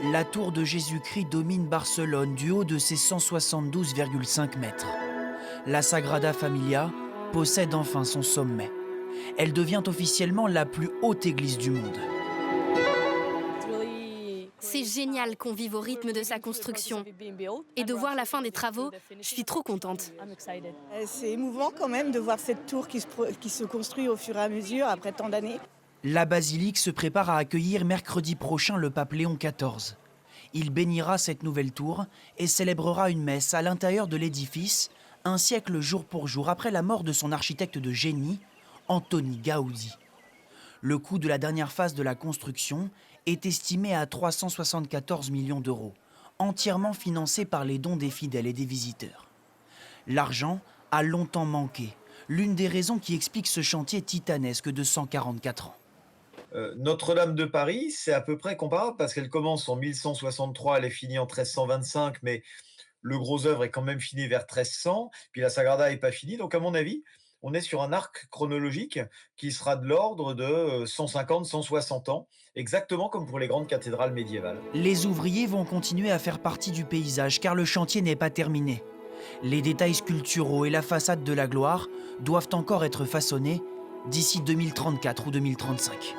La tour de Jésus-Christ domine Barcelone du haut de ses 172,5 mètres. La Sagrada Familia possède enfin son sommet. Elle devient officiellement la plus haute église du monde. C'est génial qu'on vive au rythme de sa construction. Et de voir la fin des travaux, je suis trop contente. C'est émouvant quand même de voir cette tour qui se construit au fur et à mesure après tant d'années. La basilique se prépare à accueillir mercredi prochain le pape Léon XIV. Il bénira cette nouvelle tour et célébrera une messe à l'intérieur de l'édifice, un siècle jour pour jour après la mort de son architecte de génie, Antoni Gaudi. Le coût de la dernière phase de la construction est estimé à 374 millions d'euros, entièrement financé par les dons des fidèles et des visiteurs. L'argent a longtemps manqué, l'une des raisons qui explique ce chantier titanesque de 144 ans. Notre-Dame de Paris, c'est à peu près comparable parce qu'elle commence en 1163, elle est finie en 1325, mais le gros œuvre est quand même fini vers 1300, puis la Sagrada n'est pas finie. Donc, à mon avis, on est sur un arc chronologique qui sera de l'ordre de 150-160 ans, exactement comme pour les grandes cathédrales médiévales. Les ouvriers vont continuer à faire partie du paysage car le chantier n'est pas terminé. Les détails sculpturaux et la façade de la gloire doivent encore être façonnés d'ici 2034 ou 2035.